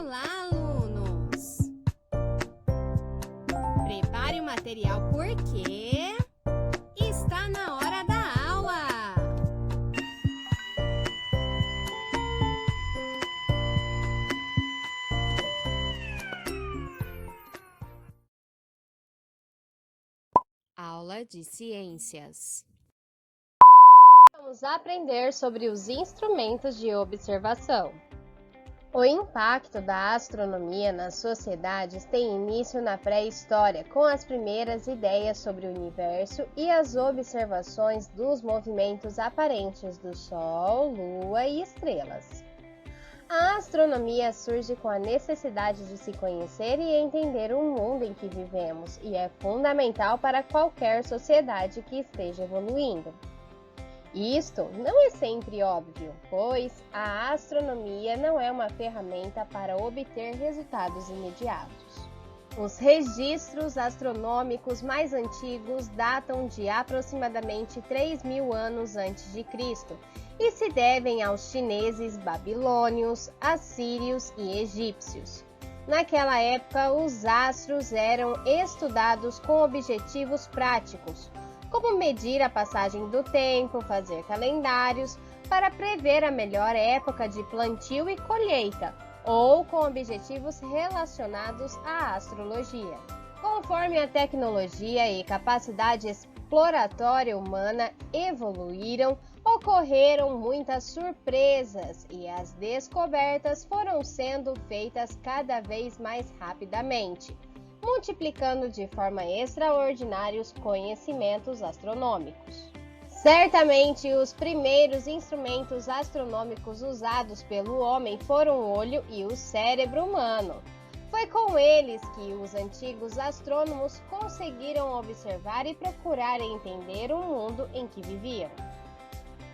Olá, alunos! Prepare o material porque está na hora da aula! Aula de Ciências. Vamos aprender sobre os instrumentos de observação. O impacto da astronomia nas sociedades tem início na pré-história, com as primeiras ideias sobre o universo e as observações dos movimentos aparentes do Sol, Lua e estrelas. A astronomia surge com a necessidade de se conhecer e entender o mundo em que vivemos e é fundamental para qualquer sociedade que esteja evoluindo. Isto não é sempre óbvio, pois a astronomia não é uma ferramenta para obter resultados imediatos. Os registros astronômicos mais antigos datam de aproximadamente 3.000 anos antes de Cristo e se devem aos chineses, babilônios, assírios e egípcios. Naquela época, os astros eram estudados com objetivos práticos, como medir a passagem do tempo, fazer calendários para prever a melhor época de plantio e colheita, ou com objetivos relacionados à astrologia. Conforme a tecnologia e capacidade exploratória humana evoluíram, ocorreram muitas surpresas e as descobertas foram sendo feitas cada vez mais rapidamente, multiplicando de forma extraordinária os conhecimentos astronômicos. Certamente, os primeiros instrumentos astronômicos usados pelo homem foram o olho e o cérebro humano. Foi com eles que os antigos astrônomos conseguiram observar e procurar entender o mundo em que viviam.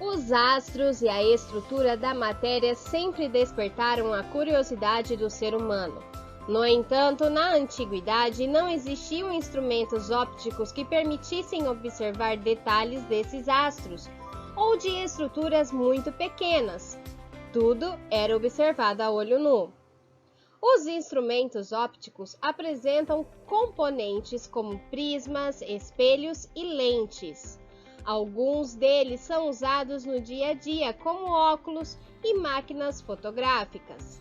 Os astros e a estrutura da matéria sempre despertaram a curiosidade do ser humano. No entanto, na antiguidade não existiam instrumentos ópticos que permitissem observar detalhes desses astros ou de estruturas muito pequenas. Tudo era observado a olho nu. Os instrumentos ópticos apresentam componentes como prismas, espelhos e lentes. Alguns deles são usados no dia a dia, como óculos e máquinas fotográficas.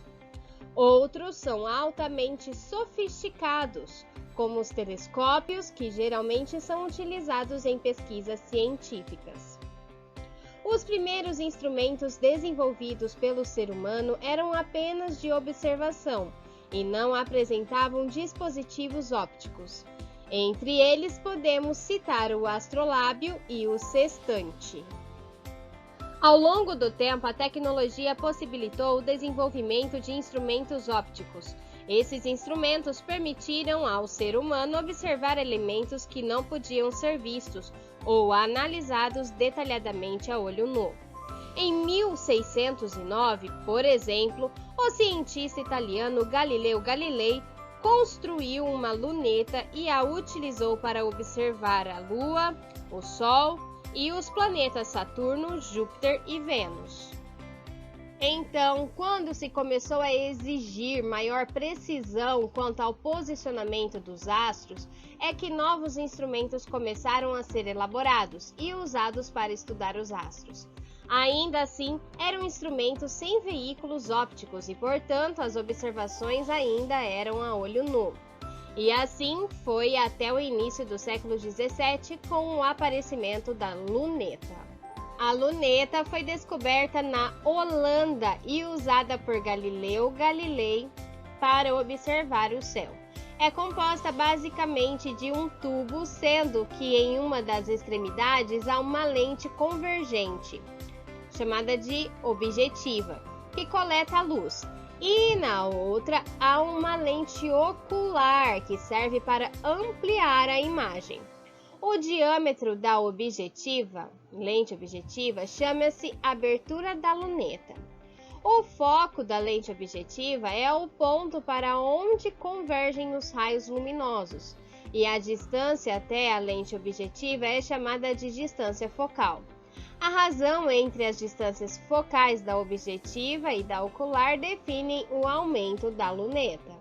Outros são altamente sofisticados, como os telescópios, que geralmente são utilizados em pesquisas científicas. Os primeiros instrumentos desenvolvidos pelo ser humano eram apenas de observação e não apresentavam dispositivos ópticos. Entre eles podemos citar o astrolábio e o sextante. Ao longo do tempo, a tecnologia possibilitou o desenvolvimento de instrumentos ópticos. Esses instrumentos permitiram ao ser humano observar elementos que não podiam ser vistos ou analisados detalhadamente a olho nu. Em 1609, por exemplo, o cientista italiano Galileu Galilei construiu uma luneta e a utilizou para observar a Lua, o Sol e os planetas Saturno, Júpiter e Vênus. Então, quando se começou a exigir maior precisão quanto ao posicionamento dos astros, é que novos instrumentos começaram a ser elaborados e usados para estudar os astros. Ainda assim, eram instrumentos sem veículos ópticos e, portanto, as observações ainda eram a olho nu. E assim foi até o início do século XVII com o aparecimento da luneta. A luneta foi descoberta na Holanda e usada por Galileu Galilei para observar o céu. É composta basicamente de um tubo, sendo que em uma das extremidades há uma lente convergente, chamada de objetiva, que coleta a luz. E na outra há uma lente ocular que serve para ampliar a imagem. O diâmetro da lente objetiva, chama-se abertura da luneta. O foco da lente objetiva é o ponto para onde convergem os raios luminosos, e a distância até a lente objetiva é chamada de distância focal. A razão entre as distâncias focais da objetiva e da ocular definem o aumento da luneta.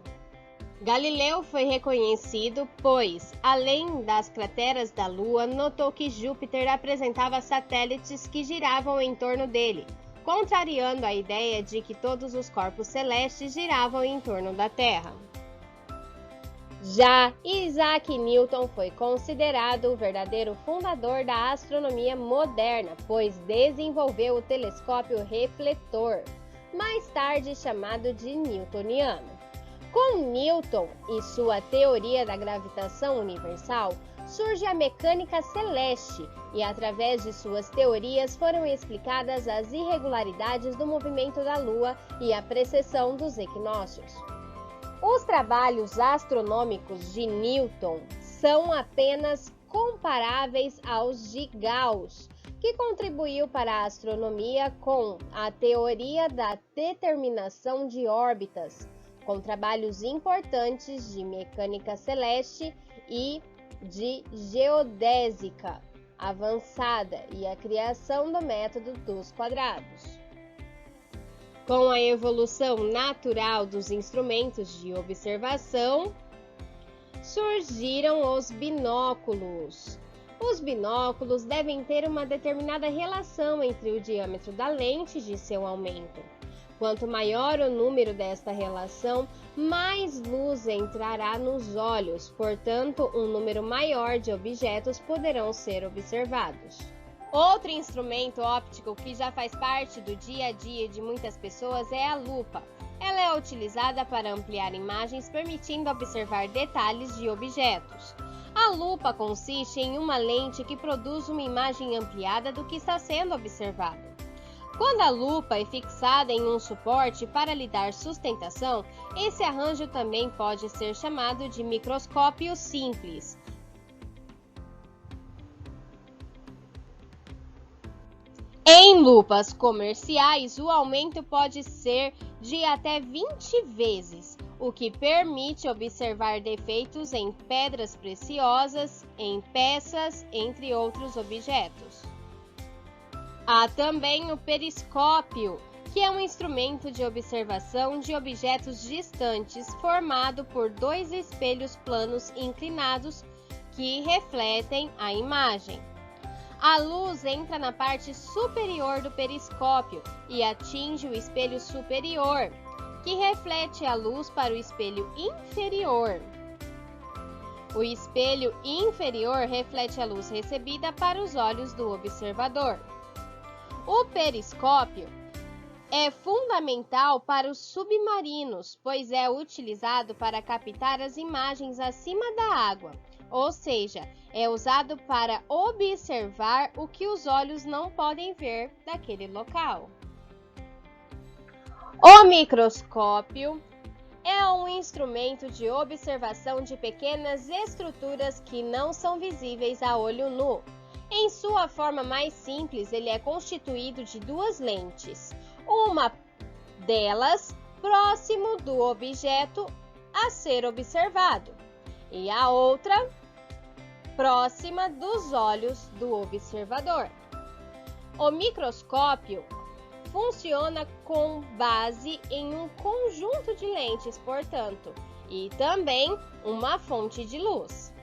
Galileu foi reconhecido, pois, além das crateras da Lua, notou que Júpiter apresentava satélites que giravam em torno dele, contrariando a ideia de que todos os corpos celestes giravam em torno da Terra. Já Isaac Newton foi considerado o verdadeiro fundador da astronomia moderna, pois desenvolveu o telescópio refletor, mais tarde chamado de newtoniano. Com Newton e sua teoria da gravitação universal, surge a mecânica celeste e, através de suas teorias, foram explicadas as irregularidades do movimento da Lua e a precessão dos equinócios. Os trabalhos astronômicos de Newton são apenas comparáveis aos de Gauss, que contribuiu para a astronomia com a teoria da determinação de órbitas, com trabalhos importantes de mecânica celeste e de geodésica avançada e a criação do método dos quadrados. Com a evolução natural dos instrumentos de observação, surgiram os binóculos. Os binóculos devem ter uma determinada relação entre o diâmetro da lente de seu aumento. Quanto maior o número desta relação, mais luz entrará nos olhos, portanto, um número maior de objetos poderão ser observados. Outro instrumento óptico que já faz parte do dia a dia de muitas pessoas é a lupa. Ela é utilizada para ampliar imagens, permitindo observar detalhes de objetos. A lupa consiste em uma lente que produz uma imagem ampliada do que está sendo observado. Quando a lupa é fixada em um suporte para lhe dar sustentação, esse arranjo também pode ser chamado de microscópio simples. Em lupas comerciais, o aumento pode ser de até 20 vezes, o que permite observar defeitos em pedras preciosas, em peças, entre outros objetos. Há também o periscópio, que é um instrumento de observação de objetos distantes formado por dois espelhos planos inclinados que refletem a imagem. A luz entra na parte superior do periscópio e atinge o espelho superior, que reflete a luz para o espelho inferior. O espelho inferior reflete a luz recebida para os olhos do observador. O periscópio é fundamental para os submarinos, pois é utilizado para captar as imagens acima da água, ou seja, é usado para observar o que os olhos não podem ver daquele local. O microscópio é um instrumento de observação de pequenas estruturas que não são visíveis a olho nu. Em sua forma mais simples, ele é constituído de duas lentes, uma delas próximo do objeto a ser observado e a outra próxima dos olhos do observador. O microscópio funciona com base em um conjunto de lentes, portanto, e também uma fonte de luz.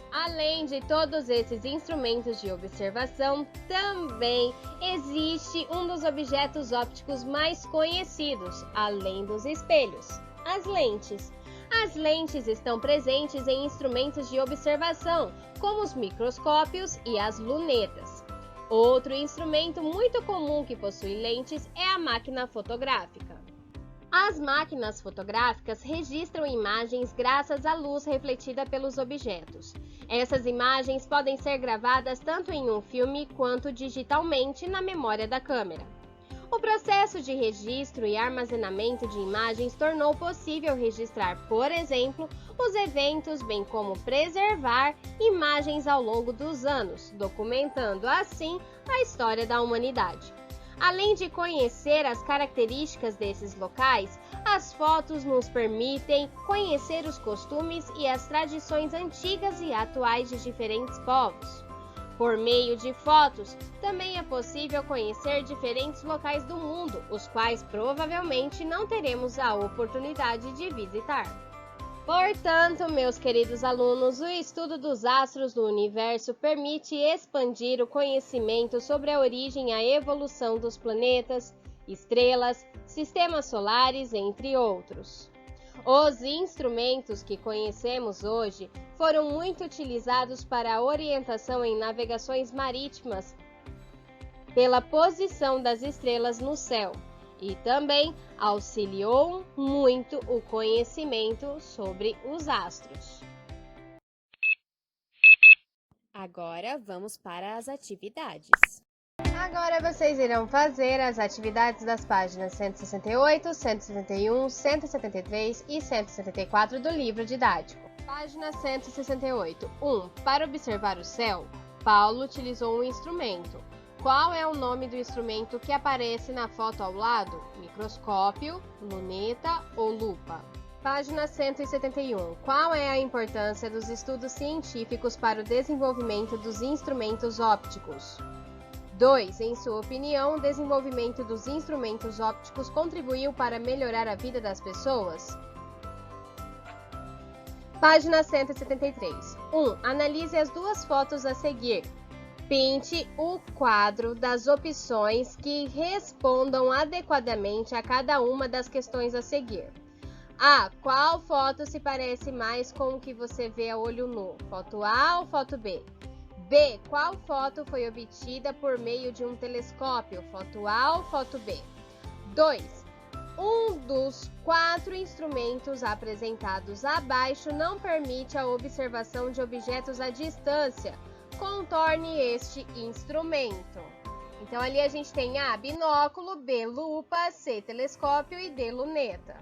Além de todos esses instrumentos de observação, também existe um dos objetos ópticos mais conhecidos, além dos espelhos, as lentes. As lentes estão presentes em instrumentos de observação, como os microscópios e as lunetas. Outro instrumento muito comum que possui lentes é a máquina fotográfica. As máquinas fotográficas registram imagens graças à luz refletida pelos objetos. Essas imagens podem ser gravadas tanto em um filme quanto digitalmente na memória da câmera. O processo de registro e armazenamento de imagens tornou possível registrar, por exemplo, os eventos, bem como preservar imagens ao longo dos anos, documentando assim a história da humanidade. Além de conhecer as características desses locais, as fotos nos permitem conhecer os costumes e as tradições antigas e atuais de diferentes povos. Por meio de fotos, também é possível conhecer diferentes locais do mundo, os quais provavelmente não teremos a oportunidade de visitar. Portanto, meus queridos alunos, o estudo dos astros no universo permite expandir o conhecimento sobre a origem e a evolução dos planetas, estrelas, sistemas solares, entre outros. Os instrumentos que conhecemos hoje foram muito utilizados para a orientação em navegações marítimas pela posição das estrelas no céu e também auxiliou muito o conhecimento sobre os astros. Agora vamos para as atividades. Agora vocês irão fazer as atividades das páginas 168, 171, 173 e 174 do livro didático. Página 168. 1. Para observar o céu, Paulo utilizou um instrumento. Qual é o nome do instrumento que aparece na foto ao lado? Microscópio, luneta ou lupa? Página 171. Qual é a importância dos estudos científicos para o desenvolvimento dos instrumentos ópticos? 2. Em sua opinião, o desenvolvimento dos instrumentos ópticos contribuiu para melhorar a vida das pessoas? Página 173. 1. Analise as duas fotos a seguir. Pinte o quadro das opções que respondam adequadamente a cada uma das questões a seguir. A. Qual foto se parece mais com o que você vê a olho nu? Foto A ou foto B? B. Qual foto foi obtida por meio de um telescópio? Foto A ou foto B? 2. Um dos 4 instrumentos apresentados abaixo não permite a observação de objetos à distância. Contorne este instrumento. Então, ali a gente tem A, binóculo, B, lupa, C, telescópio e D, luneta.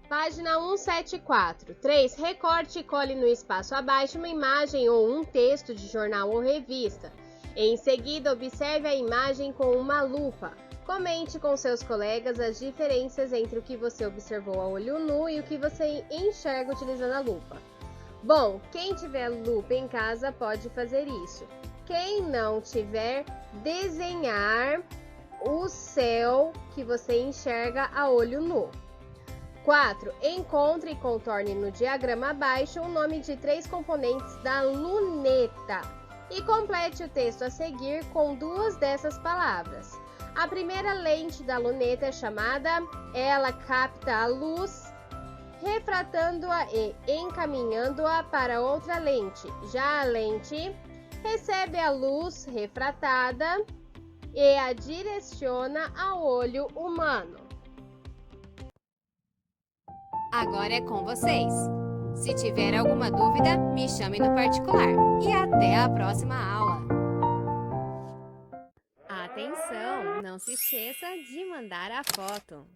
Página 174. 3. Recorte e cole no espaço abaixo uma imagem ou um texto de jornal ou revista. Em seguida, observe a imagem com uma lupa. Comente com seus colegas as diferenças entre o que você observou a olho nu e o que você enxerga utilizando a lupa. Bom, quem tiver lupa em casa pode fazer isso. Quem não tiver, desenhar o céu que você enxerga a olho nu. 4. Encontre e contorne no diagrama abaixo o nome de 3 componentes da luneta e complete o texto a seguir com 2 dessas palavras. A primeira lente da luneta é chamada, ela capta a luz, refratando-a e encaminhando-a para outra lente. Já a lente recebe a luz refratada e a direciona ao olho humano. Agora é com vocês. Se tiver alguma dúvida, me chame no particular. E até a próxima aula. Atenção, não se esqueça de mandar a foto.